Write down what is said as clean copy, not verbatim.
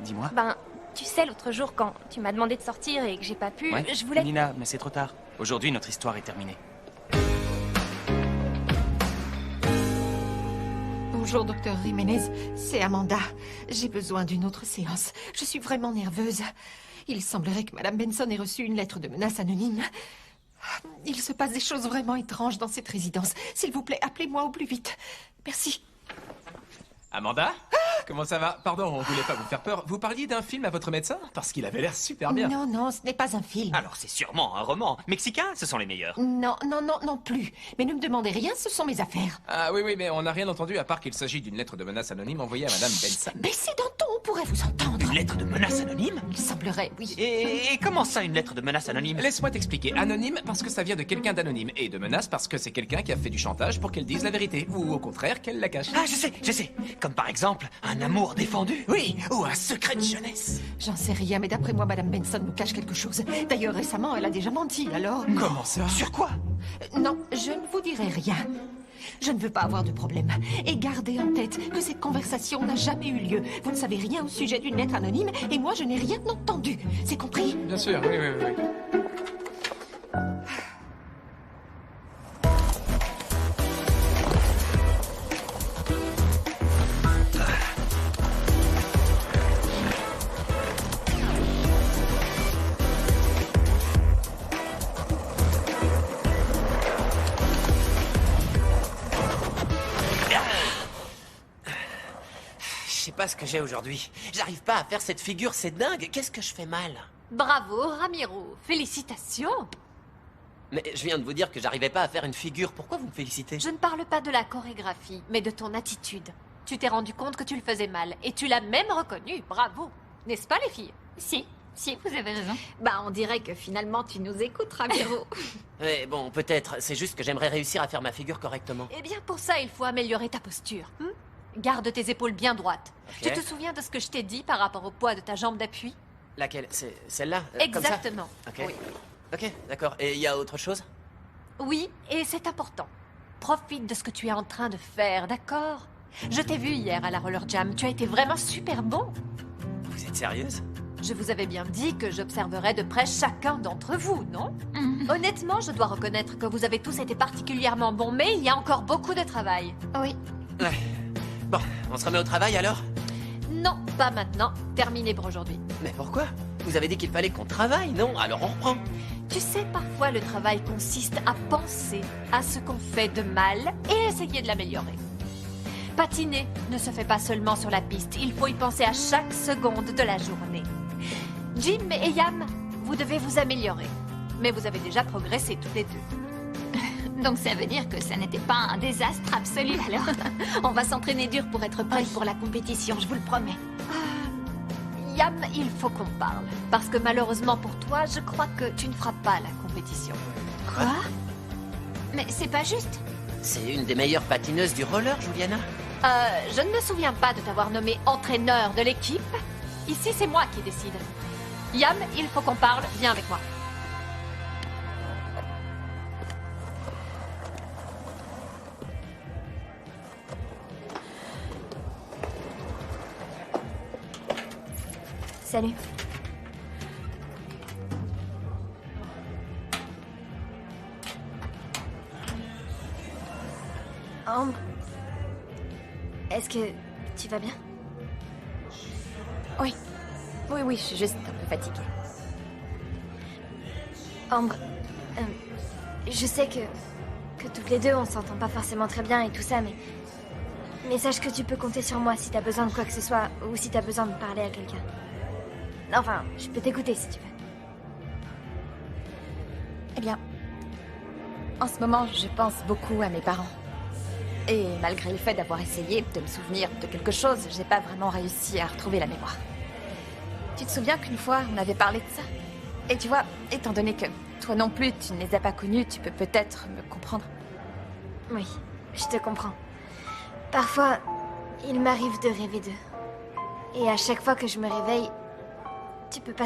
Dis-moi. Ben, tu sais, l'autre jour, quand tu m'as demandé de sortir et que j'ai pas pu, Ouais, je voulais... Nina, mais c'est trop tard. Aujourd'hui, notre histoire est terminée. Bonjour, docteur Jiménez. C'est Amanda. J'ai besoin d'une autre séance. Je suis vraiment nerveuse. Il semblerait que Madame Benson ait reçu une lettre de menace anonyme. Il se passe des choses vraiment étranges dans cette résidence. S'il vous plaît, appelez-moi au plus vite. Merci. Amanda? Comment ça va? Pardon, on voulait pas vous faire peur. Vous parliez d'un film à votre médecin? Parce qu'il avait l'air super bien. Non, non, ce n'est pas un film. Alors c'est sûrement un roman. Mexicain, ce sont les meilleurs. Non, non, non, non plus. Mais ne me demandez rien, ce sont mes affaires. Ah oui, mais on n'a rien entendu à part qu'il s'agit d'une lettre de menace anonyme envoyée à Madame Benson. Baissez d'un ton, on pourrait vous entendre. Une lettre de menace anonyme? Il semblerait, oui. Et comment ça, une lettre de menace anonyme? Laisse-moi t'expliquer. Anonyme parce que ça vient de quelqu'un d'anonyme. Et de menace parce que c'est quelqu'un qui a fait du chantage pour qu'elle dise la vérité. Ou au contraire, qu'elle la cache. Ah, je sais. Comme par exemple, un amour défendu. Oui, ou un secret de jeunesse. J'en sais rien, mais d'après moi, Madame Benson nous cache quelque chose. D'ailleurs, récemment, elle a déjà menti, alors... Comment ça? Sur quoi? Non, je ne vous dirai rien. Je ne veux pas avoir de problème. Et gardez en tête que cette conversation n'a jamais eu lieu. Vous ne savez rien au sujet d'une lettre anonyme, et moi, je n'ai rien entendu. C'est compris? Bien sûr, oui. Je sais pas ce que j'ai aujourd'hui. J'arrive pas à faire cette figure, c'est dingue. Qu'est-ce que je fais mal? Bravo, Ramiro. Félicitations. Mais je viens de vous dire que j'arrivais pas à faire une figure. Pourquoi vous me félicitez? Je ne parle pas de la chorégraphie, mais de ton attitude. Tu t'es rendu compte que tu le faisais mal, et tu l'as même reconnu. Bravo. N'est-ce pas, les filles? Si, vous avez raison. Bah, on dirait que finalement tu nous écoutes, Ramiro. Ouais, bon, peut-être. C'est juste que j'aimerais réussir à faire ma figure correctement. Eh bien, pour ça, il faut améliorer ta posture. Garde tes épaules bien droites. Ok. Tu te souviens de ce que je t'ai dit par rapport au poids de ta jambe d'appui? Laquelle? C'est celle-là? Comme ça? Exactement. Ok. Oui. Ok, d'accord. Et il y a autre chose? Oui, et c'est important. Profite de ce que tu es en train de faire, d'accord? Je t'ai vu hier à la Roller Jam. Tu as été vraiment super bon. Vous êtes sérieuse? Je vous avais bien dit que j'observerais de près chacun d'entre vous, non? Honnêtement, je dois reconnaître que vous avez tous été particulièrement bons, mais il y a encore beaucoup de travail. Oui. Ouais. Bon, on se remet au travail alors? Non, pas maintenant. Terminé pour aujourd'hui. Mais pourquoi? Vous avez dit qu'il fallait qu'on travaille, non? Alors on reprend. Tu sais, parfois le travail consiste à penser à ce qu'on fait de mal et essayer de l'améliorer. Patiner ne se fait pas seulement sur la piste, il faut y penser à chaque seconde de la journée. Jim et Yam, vous devez vous améliorer. Mais vous avez déjà progressé tous les deux. Donc ça veut dire que ça n'était pas un désastre absolu alors. On va s'entraîner dur pour être prêts pour la compétition, je vous le promets. Yam, il faut qu'on parle. Parce que malheureusement pour toi, je crois que tu ne feras pas la compétition. Quoi? Mais c'est pas juste. C'est une des meilleures patineuses du roller, Juliana. Je ne me souviens pas de t'avoir nommé entraîneur de l'équipe. Ici, c'est moi qui décide. Yam, il faut qu'on parle. Viens avec moi. Salut. Ambre, est-ce que tu vas bien? Oui, je suis juste un peu fatiguée. Ambre, je sais que toutes les deux on s'entend pas forcément très bien et tout ça, mais sache que tu peux compter sur moi si t'as besoin de quoi que ce soit ou si t'as besoin de parler à quelqu'un. Enfin, je peux t'écouter si tu veux. Eh bien, en ce moment, je pense beaucoup à mes parents. Et malgré le fait d'avoir essayé de me souvenir de quelque chose, j'ai pas vraiment réussi à retrouver la mémoire. Tu te souviens qu'une fois, on avait parlé de ça? Et tu vois, étant donné que toi non plus, tu ne les as pas connus, tu peux peut-être me comprendre. Oui, je te comprends. Parfois, il m'arrive de rêver d'eux. Et à chaque fois que je me réveille, tu peux pas